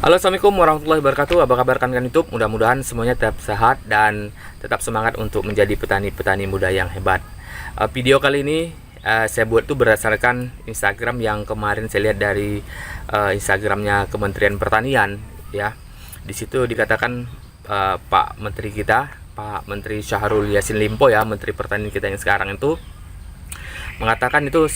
Halo, assalamualaikum warahmatullahi wabarakatuh. Apa kabar rekan YouTube? Mudah-mudahan semuanya tetap sehat dan tetap semangat untuk menjadi petani-petani muda yang hebat. Video kali ini saya buat tuh berdasarkan Instagram yang kemarin saya lihat dari Instagramnya Kementerian Pertanian, ya. Di situ dikatakan Pak Menteri kita, Pak Menteri Syahrul Yassin Limpo, ya, Menteri Pertanian kita yang sekarang itu mengatakan itu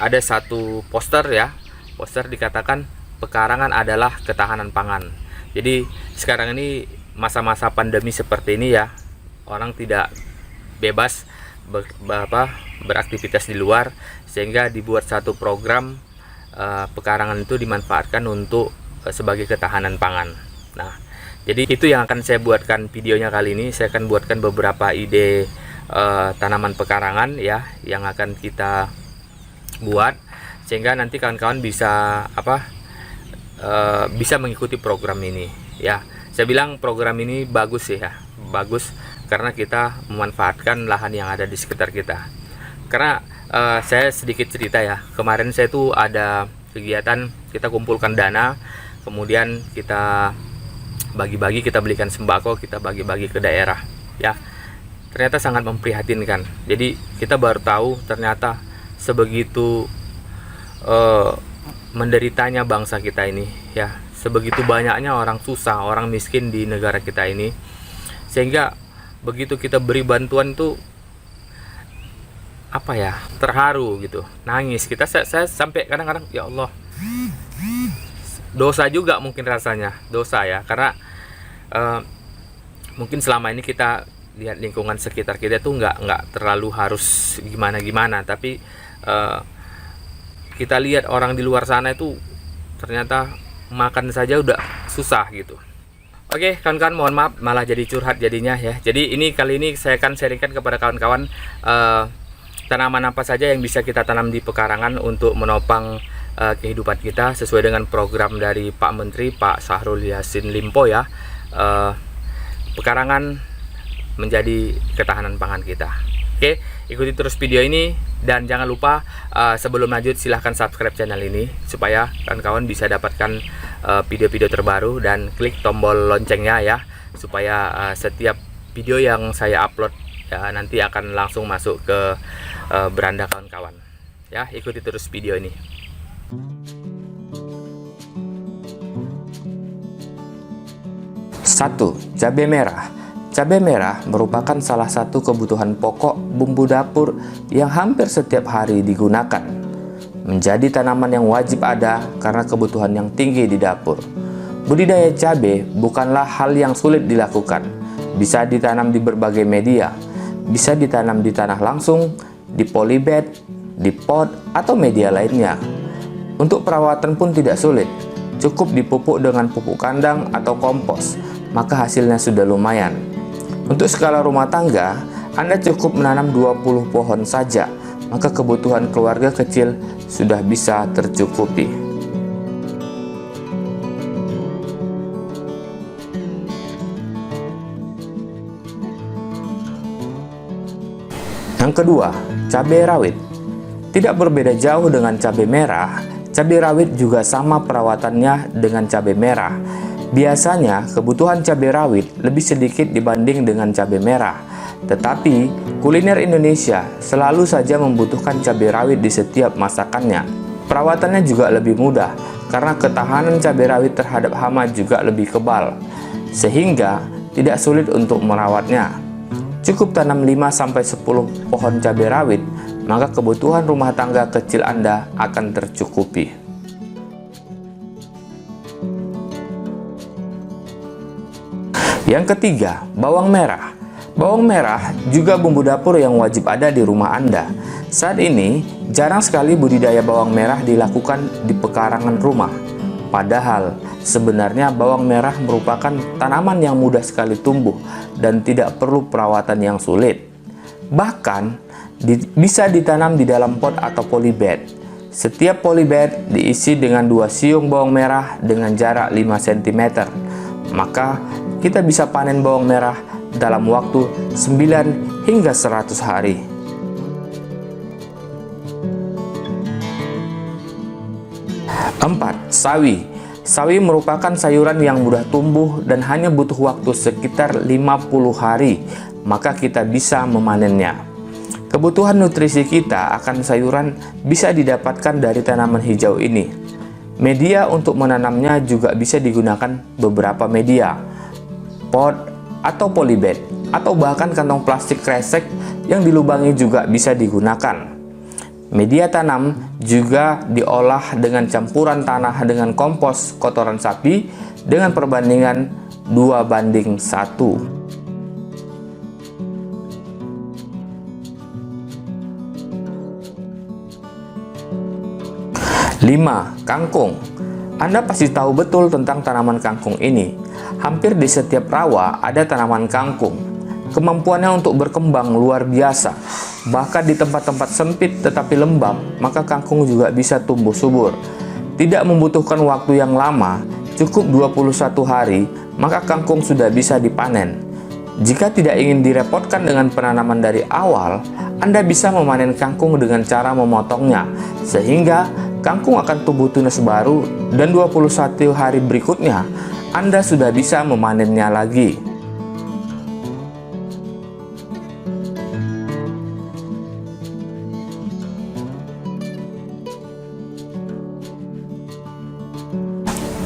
ada satu poster, ya. Poster dikatakan pekarangan adalah ketahanan pangan. Jadi sekarang ini masa-masa pandemi seperti ini, ya, orang tidak bebas beraktivitas di luar, sehingga dibuat satu program pekarangan itu dimanfaatkan untuk sebagai ketahanan pangan. Nah, jadi itu yang akan saya buatkan videonya kali ini. Saya akan buatkan beberapa ide tanaman pekarangan, ya, yang akan kita buat sehingga nanti kawan-kawan bisa bisa mengikuti program ini, ya. Saya bilang program ini bagus, ya, bagus karena kita memanfaatkan lahan yang ada di sekitar kita. Karena saya sedikit cerita, ya, kemarin saya tuh ada kegiatan, kita kumpulkan dana, kemudian kita bagi-bagi, kita belikan sembako, kita bagi-bagi ke daerah, ya. Ternyata sangat memprihatinkan. Jadi kita baru tahu ternyata sebegitu menderitanya bangsa kita ini, ya, sebegitu banyaknya orang susah, orang miskin di negara kita ini, sehingga begitu kita beri bantuan tuh terharu gitu, nangis kita. Saya sampai kadang-kadang, ya Allah, dosa juga mungkin rasanya, dosa, ya, karena mungkin selama ini kita lihat lingkungan sekitar kita tuh nggak terlalu harus gimana-gimana, tapi kita lihat orang di luar sana itu ternyata makan saja udah susah gitu. Oke, kawan-kawan, mohon maaf malah jadi curhat jadinya, ya. Jadi kali ini saya akan sharingkan kepada kawan-kawan tanaman apa saja yang bisa kita tanam di pekarangan untuk menopang kehidupan kita sesuai dengan program dari Pak Menteri, Pak Syahrul Yassin Limpo, ya. Pekarangan menjadi ketahanan pangan kita. Oke, ikuti terus video ini dan jangan lupa sebelum lanjut silahkan subscribe channel ini supaya kawan-kawan bisa dapatkan video-video terbaru dan klik tombol loncengnya, ya, supaya setiap video yang saya upload, ya, nanti akan langsung masuk ke beranda kawan-kawan, ya. Ikuti terus video ini. Satu, cabai merah. Cabai merah merupakan salah satu kebutuhan pokok bumbu dapur yang hampir setiap hari digunakan. Menjadi tanaman yang wajib ada karena kebutuhan yang tinggi di dapur. Budidaya cabai bukanlah hal yang sulit dilakukan. Bisa ditanam di berbagai media. Bisa ditanam di tanah langsung, di polybed, di pot, atau media lainnya. Untuk perawatan pun tidak sulit. Cukup dipupuk dengan pupuk kandang atau kompos, maka hasilnya sudah lumayan. Untuk skala rumah tangga, Anda cukup menanam 20 pohon saja, maka kebutuhan keluarga kecil sudah bisa tercukupi. Yang kedua, cabai rawit. Tidak berbeda jauh dengan cabai merah, cabai rawit juga sama perawatannya dengan cabai merah. Biasanya kebutuhan cabai rawit lebih sedikit dibanding dengan cabai merah. Tetapi kuliner Indonesia selalu saja membutuhkan cabai rawit di setiap masakannya. Perawatannya juga lebih mudah karena ketahanan cabai rawit terhadap hama juga lebih kebal, sehingga tidak sulit untuk merawatnya. Cukup tanam 5-10 pohon cabai rawit, maka kebutuhan rumah tangga kecil Anda akan tercukupi. Yang ketiga, bawang merah. Bawang merah juga bumbu dapur yang wajib ada di rumah Anda. Saat ini, jarang sekali budidaya bawang merah dilakukan di pekarangan rumah. Padahal, sebenarnya bawang merah merupakan tanaman yang mudah sekali tumbuh dan tidak perlu perawatan yang sulit. Bahkan, bisa ditanam di dalam pot atau polybed. Setiap polybed diisi dengan 2 siung bawang merah dengan jarak 5 cm. Maka kita bisa panen bawang merah dalam waktu 9 hingga 100 hari. 4. Sawi. Sawi merupakan sayuran yang mudah tumbuh dan hanya butuh waktu sekitar 50 hari, maka kita bisa memanennya. Kebutuhan nutrisi kita akan sayuran bisa didapatkan dari tanaman hijau ini. Media untuk menanamnya juga bisa digunakan beberapa media, pot atau polybag, atau bahkan kantong plastik kresek yang dilubangi juga bisa digunakan. Media tanam juga diolah dengan campuran tanah dengan kompos kotoran sapi dengan perbandingan 2:1. 5. Kangkung. Anda pasti tahu betul tentang tanaman kangkung ini. Hampir di setiap rawa ada tanaman kangkung. Kemampuannya untuk berkembang luar biasa. Bahkan di tempat-tempat sempit tetapi lembab, maka kangkung juga bisa tumbuh subur. Tidak membutuhkan waktu yang lama, cukup 21 hari, maka kangkung sudah bisa dipanen. Jika tidak ingin direpotkan dengan penanaman dari awal, Anda bisa memanen kangkung dengan cara memotongnya, sehingga kangkung akan tumbuh tunas baru dan 21 hari berikutnya Anda sudah bisa memanennya lagi.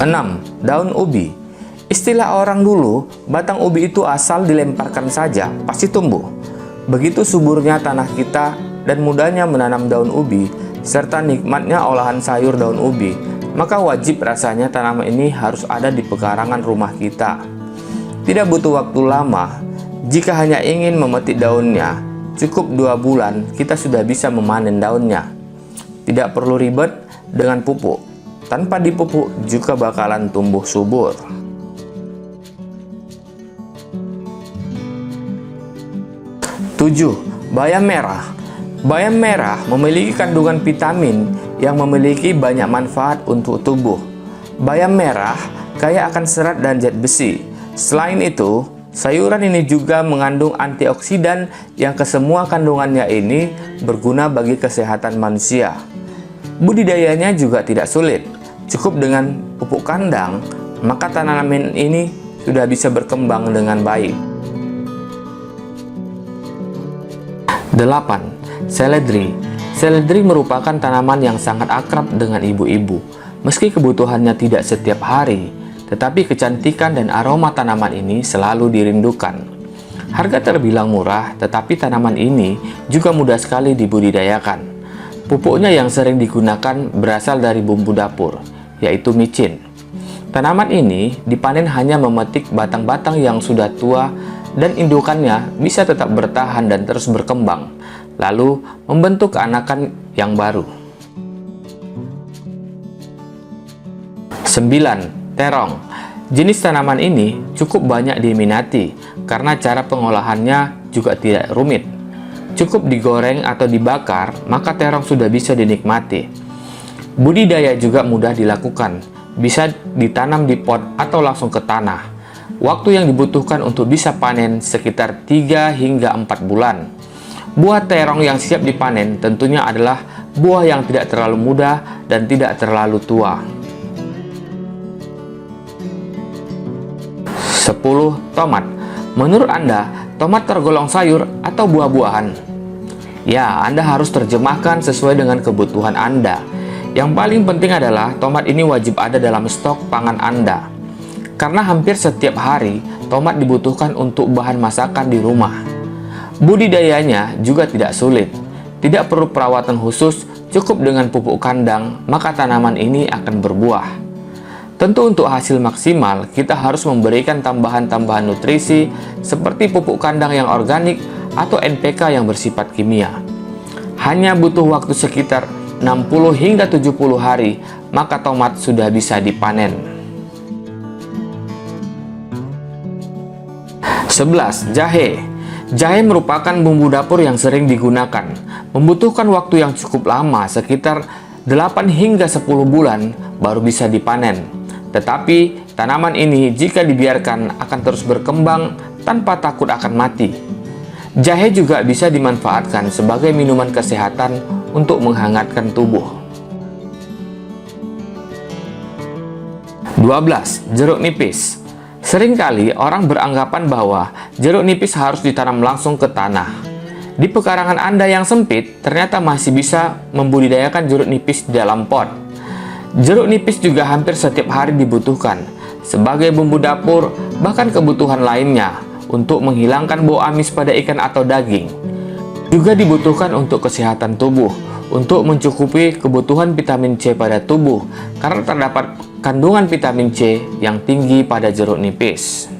Enam, daun ubi. Istilah orang dulu, batang ubi itu asal dilemparkan saja, pasti tumbuh. Begitu suburnya tanah kita dan mudahnya menanam daun ubi, serta nikmatnya olahan sayur daun ubi, maka wajib rasanya tanaman ini harus ada di pekarangan rumah kita. Tidak butuh waktu lama, jika hanya ingin memetik daunnya, cukup 2 bulan kita sudah bisa memanen daunnya. Tidak perlu ribet dengan pupuk. Tanpa dipupuk juga bakalan tumbuh subur. 7. Bayam merah. Bayam merah memiliki kandungan vitamin yang memiliki banyak manfaat untuk tubuh. Bayam merah kaya akan serat dan zat besi. Selain itu, sayuran ini juga mengandung antioksidan yang kesemua kandungannya ini berguna bagi kesehatan manusia. Budidayanya juga tidak sulit. Cukup dengan pupuk kandang, maka tanaman ini sudah bisa berkembang dengan baik. 8. Seledri. Seledri merupakan tanaman yang sangat akrab dengan ibu-ibu. Meski kebutuhannya tidak setiap hari, tetapi kecantikan dan aroma tanaman ini selalu dirindukan. Harga terbilang murah, tetapi tanaman ini juga mudah sekali dibudidayakan. Pupuknya yang sering digunakan berasal dari bumbu dapur, yaitu micin. Tanaman ini dipanen hanya memetik batang-batang yang sudah tua dan indukannya bisa tetap bertahan dan terus berkembang, lalu membentuk anakan yang baru. 9. Terong. Jenis tanaman ini cukup banyak diminati karena cara pengolahannya juga tidak rumit. Cukup digoreng atau dibakar, maka terong sudah bisa dinikmati. Budidaya juga mudah dilakukan, bisa ditanam di pot atau langsung ke tanah. Waktu yang dibutuhkan untuk bisa panen sekitar 3 hingga 4 bulan. Buah terong yang siap dipanen tentunya adalah buah yang tidak terlalu muda dan tidak terlalu tua. 10. Tomat. Menurut Anda, tomat tergolong sayur atau buah-buahan? Ya, Anda harus terjemahkan sesuai dengan kebutuhan Anda. Yang paling penting adalah tomat ini wajib ada dalam stok pangan Anda. Karena hampir setiap hari, tomat dibutuhkan untuk bahan masakan di rumah. Budidayanya juga tidak sulit. Tidak perlu perawatan khusus, cukup dengan pupuk kandang, maka tanaman ini akan berbuah. Tentu untuk hasil maksimal, kita harus memberikan tambahan-tambahan nutrisi seperti pupuk kandang yang organik atau NPK yang bersifat kimia. Hanya butuh waktu sekitar 60 hingga 70 hari, maka tomat sudah bisa dipanen. 11. Jahe. Jahe merupakan bumbu dapur yang sering digunakan. Membutuhkan waktu yang cukup lama, sekitar 8 hingga 10 bulan baru bisa dipanen. Tetapi tanaman ini jika dibiarkan akan terus berkembang tanpa takut akan mati. Jahe juga bisa dimanfaatkan sebagai minuman kesehatan untuk menghangatkan tubuh. 12. 12. Jeruk nipis. Seringkali orang beranggapan bahwa jeruk nipis harus ditanam langsung ke tanah. Di pekarangan Anda yang sempit, ternyata masih bisa membudidayakan jeruk nipis di dalam pot. Jeruk nipis juga hampir setiap hari dibutuhkan sebagai bumbu dapur, bahkan kebutuhan lainnya untuk menghilangkan bau amis pada ikan atau daging. Juga dibutuhkan untuk kesehatan tubuh, untuk mencukupi kebutuhan vitamin C pada tubuh, karena terdapat kandungan vitamin C yang tinggi pada jeruk nipis.